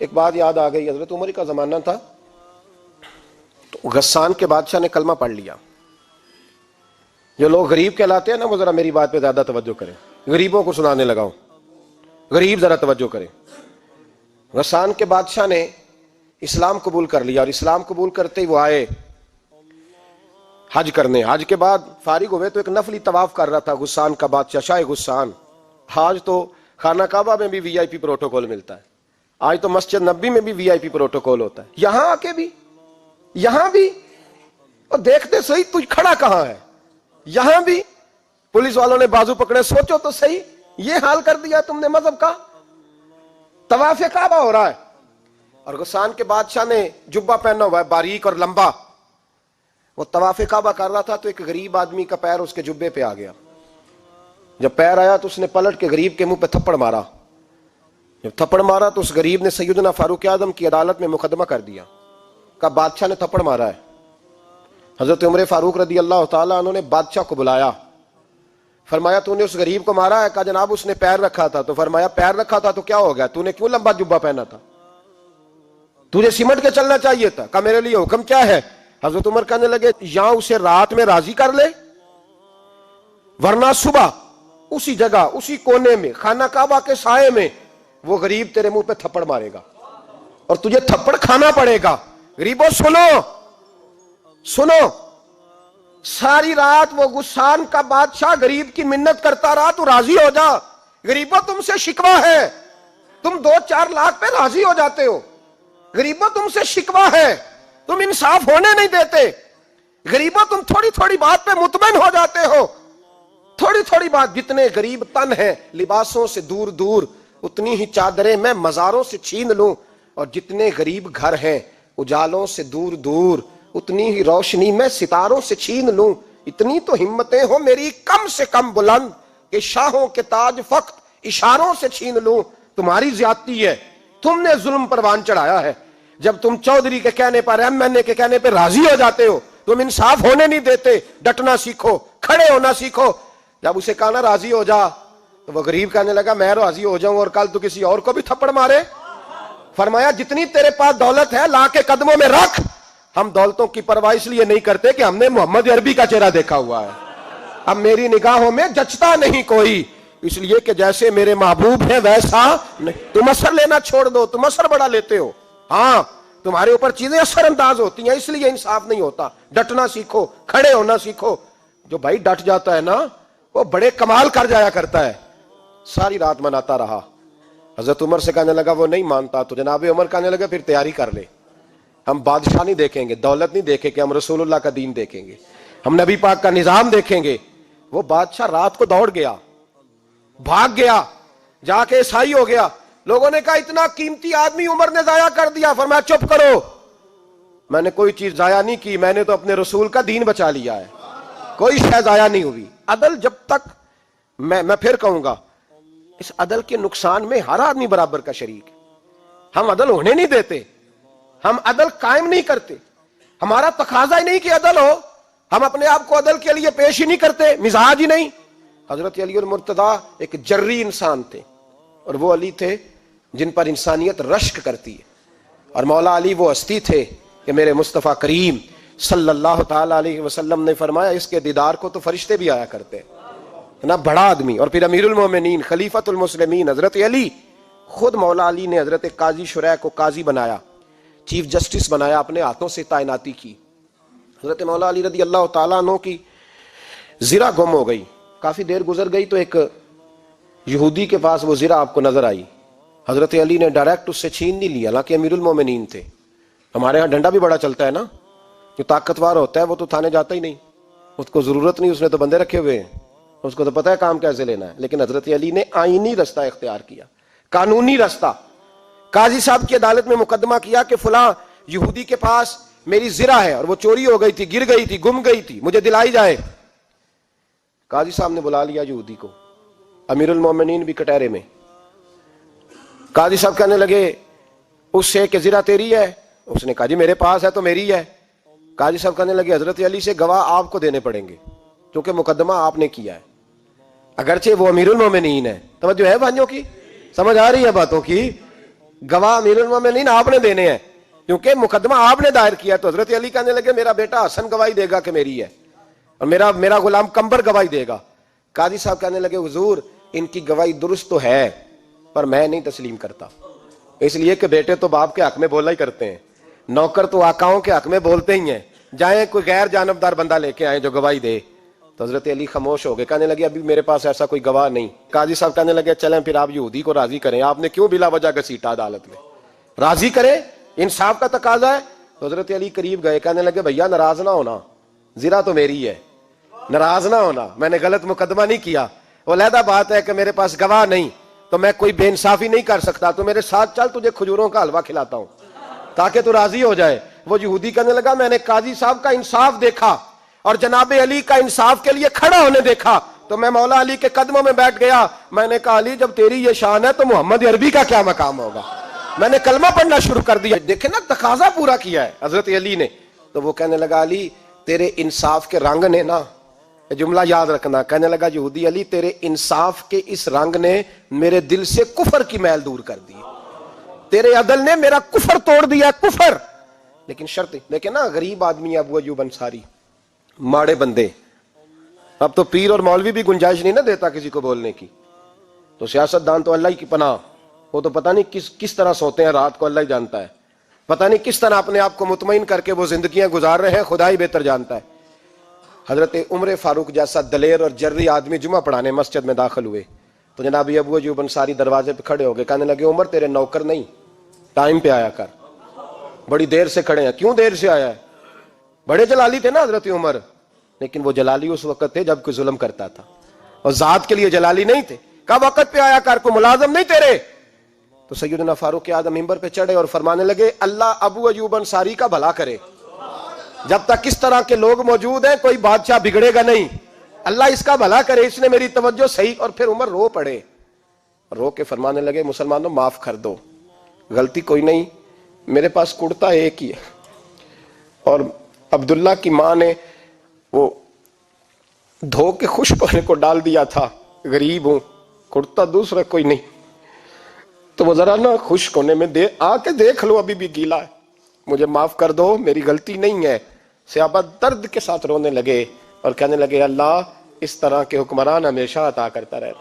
ایک بات یاد آ گئی، حضرت عمر کا زمانہ تھا تو غسان کے بادشاہ نے کلمہ پڑھ لیا۔ جو لوگ غریب کہلاتے ہیں نا، وہ ذرا میری بات پہ زیادہ توجہ کریں، غریبوں کو سنانے لگا ہوں، غریب ذرا توجہ کریں۔ غسان کے بادشاہ نے اسلام قبول کر لیا، اور اسلام قبول کرتے ہی وہ آئے حج کرنے۔ حج کے بعد فارغ ہوئے تو ایک نفلی طواف کر رہا تھا غسان کا بادشاہ، شاہ غسان۔ آج تو خانہ کعبہ میں بھی وی آئی پی پروٹوکول ملتا ہے، آج تو مسجد نبی میں بھی وی آئی پی پروٹوکول ہوتا ہے، یہاں آ کے بھی، یہاں بھی، اور دیکھتے صحیح تو کھڑا کہاں ہے، یہاں بھی پولیس والوں نے بازو پکڑے۔ سوچو تو صحیح، یہ حال کر دیا تم نے مذہب کا۔ طواف کعبہ ہو رہا ہے اور غسان کے بادشاہ نے جبہ پہنا ہوا ہے باریک اور لمبا، وہ طواف کعبہ کر رہا تھا تو ایک غریب آدمی کا پیر اس کے جبے پہ آ گیا۔ جب پیر آیا تو اس نے پلٹ کے غریب کے منہ پہ تھپڑ مارا۔ جب تھپڑ مارا تو اس غریب نے سیدنا فاروق اعظم کی عدالت میں مقدمہ کر دیا، کہا بادشاہ نے تھپڑ مارا ہے۔ حضرت عمر فاروق رضی اللہ تعالیٰ عنہ نے بادشاہ کو بلایا، فرمایا تو نے اس غریب کو مارا ہے؟ کہا جناب اس نے پیر رکھا تھا۔ تو فرمایا پیر رکھا تھا تو کیا ہو گیا، تو نے کیوں لمبا جبہ پہنا تھا، تجھے سمٹ کے چلنا چاہیے تھا۔ کہا میرے لیے حکم کیا ہے؟ حضرت عمر کہنے لگے یہاں اسے رات میں راضی کر لے، ورنہ صبح اسی جگہ اسی کونے میں خانہ کعبہ کے سائے میں وہ غریب تیرے منہ پہ تھپڑ مارے گا اور تجھے تھپڑ کھانا پڑے گا۔ غریبوں سنو سنو، ساری رات وہ غسان کا بادشاہ غریب کی منت کرتا رہا، تو راضی ہو جا۔ غریبوں تم سے شکوہ ہے، تم 2-4 لاکھ پہ راضی ہو جاتے ہو۔ غریبوں تم سے شکوہ ہے، تم انصاف ہونے نہیں دیتے۔ غریبوں تم تھوڑی تھوڑی بات پہ مطمئن ہو جاتے ہو، تھوڑی تھوڑی بات۔ جتنے غریب تن ہیں لباسوں سے دور دور، اتنی ہی چادریں میں مزاروں سے چھین لوں، اور جتنے غریب گھر ہیں اجالوں سے دور دور، اتنی ہی روشنی میں ستاروں سے چھین لوں۔ اتنی تو ہمتیں ہو میری کم سے کم بلند کہ شاہوں کے تاج فقط اشاروں سے چھین لوں۔ تمہاری زیادتی ہے، تم نے ظلم پروان چڑھایا ہے۔ جب تم چودھری کے کہنے پر، ایم این اے کے کہنے پہ راضی ہو جاتے ہو، تم انصاف ہونے نہیں دیتے۔ ڈٹنا سیکھو، کھڑے ہونا سیکھو۔ جب اسے کہا نا راضی ہو جا، تو وہ غریب کہنے لگا میں راضی ہو جاؤں اور کل تو کسی اور کو بھی تھپڑ مارے؟ فرمایا جتنی تیرے پاس دولت ہے لا کے قدموں میں رکھ۔ ہم دولتوں کی پرواہ اس لیے نہیں کرتے کہ ہم نے محمد عربی کا چہرہ دیکھا ہوا ہے، اب میری نگاہوں میں جچتا نہیں کوئی، اس لیے کہ جیسے میرے محبوب ہیں ویسا نہیں۔ تم اثر لینا چھوڑ دو، تم اثر بڑا لیتے ہو، ہاں تمہارے اوپر چیزیں اثر انداز ہوتی ہیں، اس لیے انصاف نہیں ہوتا۔ ڈٹنا سیکھو، کھڑے ہونا سیکھو۔ جو بھائی ڈٹ جاتا ہے نا وہ بڑے کمال کر جایا کرتا ہے۔ ساری رات مناتا رہا۔ حضرت عمر سے کہنے لگا وہ نہیں مانتا، تو جناب عمر کہنے لگا پھر تیاری کر لے، ہم بادشاہ نہیں دیکھیں گے، دولت نہیں دیکھیں گے، ہم رسول اللہ کا دین دیکھیں گے، ہم نبی پاک کا نظام دیکھیں گے۔ وہ بادشاہ رات کو دوڑ گیا، بھاگ گیا، جا کے عیسائی ہو گیا۔ لوگوں نے کہا اتنا قیمتی آدمی عمر نے ضائع کر دیا۔ فرمایا چپ کرو، میں نے کوئی چیز ضائع نہیں کی، میں نے تو اپنے رسول کا دین بچا لیا ہے، کوئی شے ضائع نہیں ہوئی۔ عدل جب تک، میں پھر کہوں گا، اس عدل کے نقصان میں ہر آدمی برابر کا شریک ہے۔ ہم عدل ہونے نہیں دیتے، ہم عدل قائم نہیں کرتے، ہمارا تقاضا ہی نہیں کہ عدل ہو، ہم اپنے آپ کو عدل کے لیے پیش ہی نہیں کرتے، مزاج ہی نہیں۔ حضرت علی المرتضیٰ ایک جری انسان تھے، اور وہ علی تھے جن پر انسانیت رشک کرتی ہے، اور مولا علی وہ ہستی تھے کہ میرے مصطفیٰ کریم صلی اللہ تعالی علیہ وسلم نے فرمایا اس کے دیدار کو تو فرشتے بھی آیا کرتے نا، بڑا آدمی۔ اور پھر امیر المومنین خلیفۃ المسلمین حضرت علی، خود مولا علی نے حضرت قاضی شریح کو قاضی بنایا، چیف جسٹس بنایا، اپنے ہاتھوں سے تعیناتی کی۔ حضرت مولا علی رضی اللہ تعالیٰ عنہ کی زرہ گم ہو گئی، کافی دیر گزر گئی تو ایک یہودی کے پاس وہ زرہ آپ کو نظر آئی۔ حضرت علی نے ڈائریکٹ اس سے چھین نہیں لیا، حالانکہ امیر المومنین تھے۔ ہمارے ہاں ڈنڈا بھی بڑا چلتا ہے نا، جو طاقتور ہوتا ہے وہ تو تھانے جاتا ہی نہیں، اس کو ضرورت نہیں، اس نے تو بندے رکھے ہوئے ہیں، اس کو تو پتہ ہے کام کیسے لینا ہے۔ لیکن حضرت علی نے آئینی رستہ اختیار کیا، قانونی رستہ۔ قاضی صاحب کی عدالت میں مقدمہ کیا کہ فلاں یہودی کے پاس میری زرہ ہے اور وہ چوری ہو گئی تھی، گر گئی تھی، گم گئی تھی، مجھے دلائی جائے۔ قاضی صاحب نے بلا لیا یہودی کو، امیر المومنین بھی کٹہرے میں۔ قاضی صاحب کہنے لگے اس سے کہ زرہ تیری ہے؟ اس نے کہا جی میرے پاس ہے تو میری ہے۔ قاضی صاحب کہنے لگے حضرت علی سے گواہ آپ کو دینے پڑیں گے کیونکہ مقدمہ آپ نے کیا ہے، اگرچہ وہ امیر المومنین ہے۔ توجہ ہے بھائیوں کی، سمجھ آ رہی ہے باتوں کی؟ گواہ امیر المومنین آپ نے دینے ہیں، کیونکہ مقدمہ آپ نے دائر کیا. تو حضرت علی کہنے لگے میرا بیٹا حسن گواہی دے گا کہ میری ہے، اور میرا غلام کمبر گواہی دے گا. قاضی صاحب کہنے لگے حضور ان کی گواہی درست تو ہے پر میں نہیں تسلیم کرتا، اس لیے کہ بیٹے تو باپ کے حق میں بولا ہی کرتے ہیں، نوکر تو آقاؤں کے حق میں بولتے ہی ہیں، جائیں کوئی غیر جانبدار بندہ لے کے آئے جو گواہی دے. تو حضرت علی خاموش ہو گئے، کہنے لگے ابھی میرے پاس ایسا کوئی گواہ نہیں. قاضی صاحب کہنے لگے چلیں پھر آپ یہودی کو راضی کریں، آپ نے کیوں بلا وجہ گھسیٹا عدالت میں، راضی کریں، انصاف کا تقاضا ہے. تو حضرت علی قریب گئے، کہنے لگے بھیا ناراض نہ ہونا، زرا تو میری ہے، ناراض نہ ہونا، میں نے غلط مقدمہ نہیں کیا. وہ علیحدہ بات ہے کہ میرے پاس گواہ نہیں تو میں کوئی بے انصافی نہیں کر سکتا، تو میرے ساتھ چل تجھے کھجوروں کا حلوہ کھلاتا ہوں تاکہ تو راضی ہو جائے. وہ یہودی کہنے لگا میں نے قاضی صاحب کا انصاف دیکھا اور جناب علی کا انصاف کے لیے کھڑا ہونے دیکھا تو میں مولا علی کے قدموں میں بیٹھ گیا. میں نے کہا علی جب تیری یہ شان ہے تو محمد عربی کا کیا مقام ہوگا. میں نے کلمہ پڑھنا شروع کر دیا. دیکھیں نا تقاضا پورا کیا ہے حضرت علی نے. تو وہ کہنے لگا علی تیرے انصاف کے رنگ نے نا، جملہ یاد رکھنا، کہنے لگا یہودی علی تیرے انصاف کے اس رنگ نے میرے دل سے کفر کی میل دور کر دی، تیرے عدل نے میرا کفر توڑ دیا، کفر. لیکن شرط دیکھیں نا، غریب آدمی ابو ایوب انصاری، ماڑے بندے، اب تو پیر اور مولوی بھی گنجائش نہیں نہ دیتا کسی کو بولنے کی. تو سیاست دان تو اللہ ہی کی پناہ، وہ تو پتہ نہیں کس طرح سوتے ہیں رات کو، اللہ ہی جانتا ہے، پتہ نہیں کس طرح اپنے آپ کو مطمئن کر کے وہ زندگیاں گزار رہے ہیں، خدا ہی بہتر جانتا ہے. حضرت عمر فاروق جیسا دلیر اور جرری آدمی جمعہ پڑھانے مسجد میں داخل ہوئے تو جناب ابو ایوب انصاری دروازے پہ کھڑے ہو گئے، کہنے لگے عمر تیرے نوکر نہیں، ٹائم پہ آیا کر، بڑی دیر سے کھڑے ہیں. کیوں دیر سے آیا ہے؟ بڑے جلالی تھے نا حضرت عمر، لیکن وہ جلالی اس وقت تھے جب کوئی ظلم کرتا تھا، اور ذات کے لیے جلالی نہیں تھے. کہا وقت پہ آیا کر، کو ملازم نہیں تیرے. تو سیدنا فاروق اعظم منبر پہ چڑھے اور فرمانے لگے اللہ ابو ایوب انصاری کا بھلا کرے، جب تک اس طرح کے لوگ موجود ہیں کوئی بادشاہ بگڑے گا نہیں، اللہ اس کا بھلا کرے، اس نے میری توجہ صحیح. اور پھر عمر رو پڑے، رو کے فرمانے لگے مسلمانوں معاف کر دو، غلطی کوئی نہیں، میرے پاس کرتا ایک ہی ہے، اور عبداللہ کی ماں نے وہ دھو کے خشک ہونے کو ڈال دیا تھا، غریب ہوں، کرتا دوسرا کوئی نہیں، تو وہ ذرا نا خشک ہونے میں آ کے دیکھ لو ابھی بھی گیلا ہے، مجھے معاف کر دو، میری غلطی نہیں ہے. صحابہ درد کے ساتھ رونے لگے اور کہنے لگے اللہ اس طرح کے حکمران ہمیشہ عطا کرتا رہے.